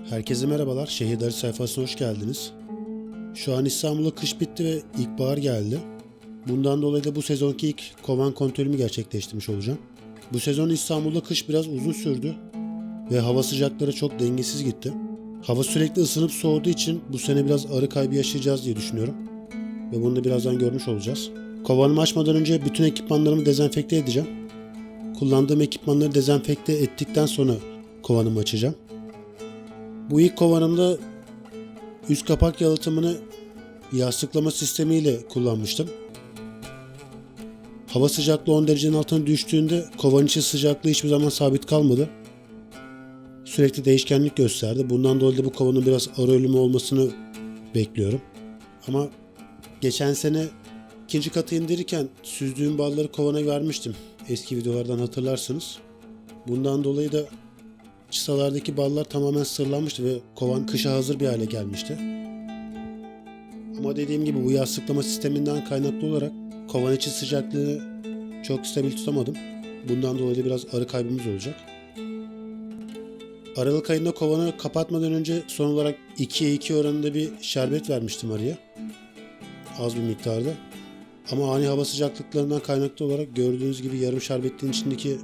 Herkese merhabalar. Şehirleri sayfasına hoş geldiniz. Şu an İstanbul'a kış bitti ve ilkbahar geldi. Bundan dolayı da bu sezonki ilk kovan kontrolümü gerçekleştirmiş olacağım. Bu sezon İstanbul'da kış biraz uzun sürdü ve hava sıcakları çok dengesiz gitti. Hava sürekli ısınıp soğuduğu için bu sene biraz arı kaybı yaşayacağız diye düşünüyorum. Ve bunu da birazdan görmüş olacağız. Kovanımı açmadan önce bütün ekipmanlarımı dezenfekte edeceğim. Kullandığım ekipmanları dezenfekte ettikten sonra kovanımı açacağım. Bu ilk kovanımda üst kapak yalıtımını yastıklama sistemiyle kullanmıştım. Hava sıcaklığı 10 derecenin altına düştüğünde kovan içi sıcaklığı hiçbir zaman sabit kalmadı. Sürekli değişkenlik gösterdi. Bundan dolayı da bu kovanın biraz arı ölümü olmasını bekliyorum. Ama geçen sene ikinci katı indirirken süzdüğüm balları kovana vermiştim. Eski videolardan hatırlarsınız. Bundan dolayı da çıtalardaki ballar tamamen sırlanmıştı ve kovan kışa hazır bir hale gelmişti. Ama dediğim gibi bu yastıklama sisteminden kaynaklı olarak kovan içi sıcaklığı çok stabil tutamadım. Bundan dolayı da biraz arı kaybımız olacak. Aralık ayında kovanı kapatmadan önce son olarak 2'ye 2 oranında bir şerbet vermiştim arıya. Az bir miktarda. Ama ani hava sıcaklıklarından kaynaklı olarak gördüğünüz gibi yarım şerbetin içindeki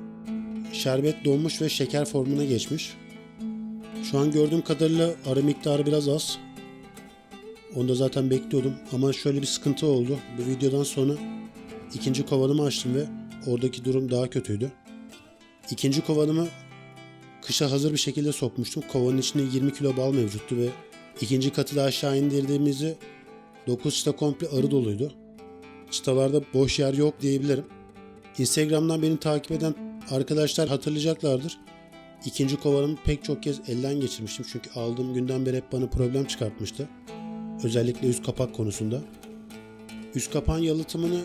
şerbet donmuş ve şeker formuna geçmiş. Şu an gördüğüm kadarıyla arı miktarı biraz az. Onu da zaten bekliyordum ama şöyle bir sıkıntı oldu. Bu videodan sonra ikinci kovanımı açtım ve oradaki durum daha kötüydü. İkinci kovanımı kışa hazır bir şekilde sokmuştum. Kovanın içinde 20 kilo bal mevcuttu ve ikinci katı da aşağı indirdiğimizde 9 çıta komple arı doluydu. Çıtalarda boş yer yok diyebilirim. Instagram'dan beni takip eden arkadaşlar hatırlayacaklardır. İkinci kovanımı pek çok kez elden geçirmiştim çünkü aldığım günden beri hep bana problem çıkartmıştı. Özellikle üst kapak konusunda. Üst kapağın yalıtımını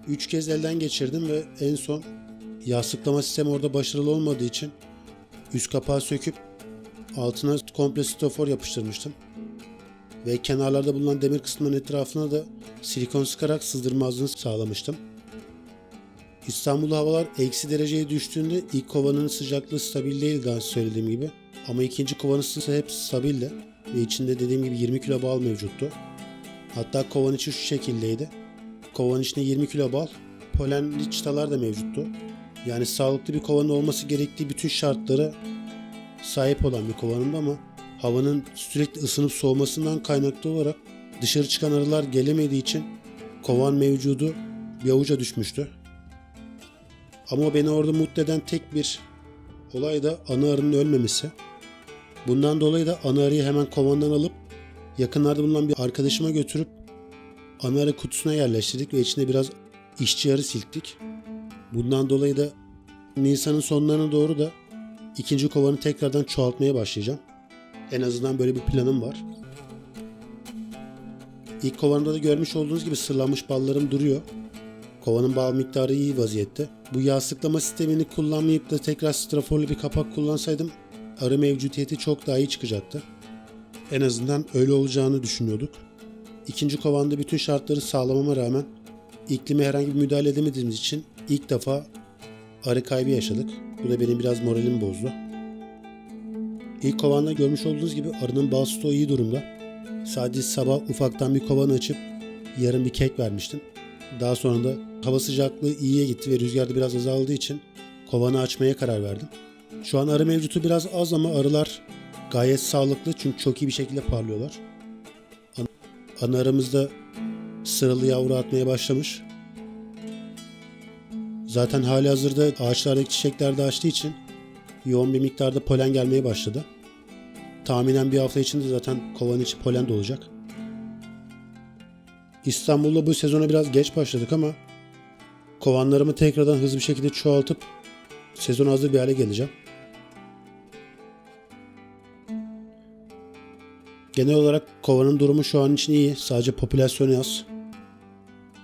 3 kez elden geçirdim ve en son yastıklama sistemi orada başarılı olmadığı için üst kapağı söküp altına komple stofor yapıştırmıştım. Ve kenarlarda bulunan demir kısmının etrafına da silikon sıkarak sızdırmazlığını sağlamıştım. İstanbul'da havalar eksi dereceye düştüğünde ilk kovanın sıcaklığı stabil değildi daha söylediğim gibi. Ama ikinci kovanın ısısı hep stabildi. Ve içinde dediğim gibi 20 kilo bal mevcuttu. Hatta kovan içi şu şekildeydi. Kovanın içinde 20 kilo bal, polenli çıtalar da mevcuttu. Yani sağlıklı bir kovanın olması gerektiği bütün şartlara sahip olan bir kovanımdı ama havanın sürekli ısınıp soğumasından kaynaklı olarak dışarı çıkan arılar gelemediği için kovan mevcudu bir avuca düşmüştü. Ama beni orada mutlu eden tek bir olay da ana arının ölmemesi. Bundan dolayı da ana arıyı hemen kovandan alıp yakınlarda bulunan bir arkadaşıma götürüp ana arı kutusuna yerleştirdik ve içine biraz işçi arı silktik. Bundan dolayı da Nisan'ın sonlarına doğru da ikinci kovanı tekrardan çoğaltmaya başlayacağım. En azından böyle bir planım var. İlk kovanımda da görmüş olduğunuz gibi sırlanmış ballarım duruyor. Kovanın bal miktarı iyi vaziyette. Bu yastıklama sistemini kullanmayıp da tekrar straforlu bir kapak kullansaydım arı mevcutiyeti çok daha iyi çıkacaktı. En azından öyle olacağını düşünüyorduk. İkinci kovanda bütün şartları sağlamama rağmen iklime herhangi bir müdahale edemediğimiz için ilk defa arı kaybı yaşadık. Bu da benim biraz moralimi bozdu. İlk kovanda görmüş olduğunuz gibi arının bal stoğu iyi durumda. Sadece sabah ufaktan bir kovan açıp yarım bir kek vermiştim. Daha sonra da hava sıcaklığı iyiye gitti ve rüzgar da biraz azaldığı için kovanı açmaya karar verdim. Şu an arı mevcutu biraz az ama arılar gayet sağlıklı çünkü çok iyi bir şekilde parlıyorlar. Ana arımızda sıralı yavru atmaya başlamış. Zaten halihazırda ağaçlardaki çiçekler de açtığı için yoğun bir miktarda polen gelmeye başladı. Tahminen bir hafta içinde zaten kovanın içi polen dolacak. İstanbul'da bu sezona biraz geç başladık ama kovanlarımı tekrardan hızlı bir şekilde çoğaltıp sezona hazır bir hale geleceğim. Genel olarak kovanın durumu şu an için iyi. Sadece popülasyonu az.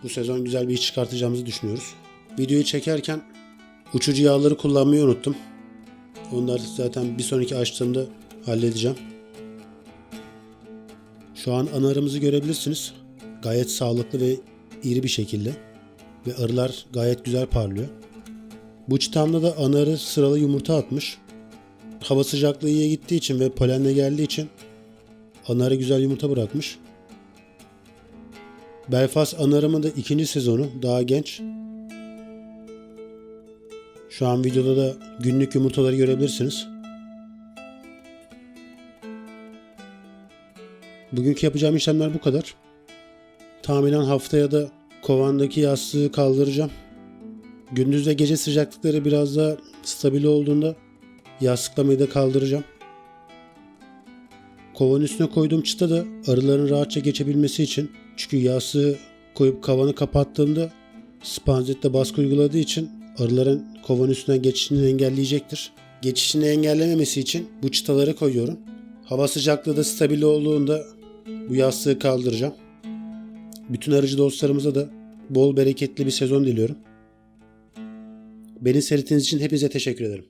Bu sezon güzel bir iş çıkartacağımızı düşünüyoruz. Videoyu çekerken uçucu yağları kullanmayı unuttum. Onları zaten bir sonraki açtığımda halledeceğim. Şu an ana arımızı görebilirsiniz. Gayet sağlıklı ve iri bir şekilde. Ve arılar gayet güzel parlıyor. Bu çıtamda da ana arı sıralı yumurta atmış. hava sıcaklığı iyiye gittiği için ve polenle geldiği için anarı güzel yumurta bırakmış. Belfast anarımın da 2. sezonu, daha genç. Şu an videoda da günlük yumurtaları görebilirsiniz. Bugünkü yapacağım işlemler bu kadar. Tahminen haftaya da kovandaki yastığı kaldıracağım. Gündüz ve gece sıcaklıkları biraz daha stabil olduğunda yastıklamayı da kaldıracağım. Kovanın üstüne koyduğum çıta da arıların rahatça geçebilmesi için. Çünkü yastığı koyup kavanı kapattığımda spanzette baskı uyguladığı için arıların kovanın üstünden geçişini engelleyecektir. Geçişini engellememesi için bu çıtaları koyuyorum. Hava sıcaklığı da stabil olduğunda bu yastığı kaldıracağım. Bütün arıcı dostlarımıza da bol bereketli bir sezon diliyorum. Beni seyrettiğiniz için hepinize teşekkür ederim.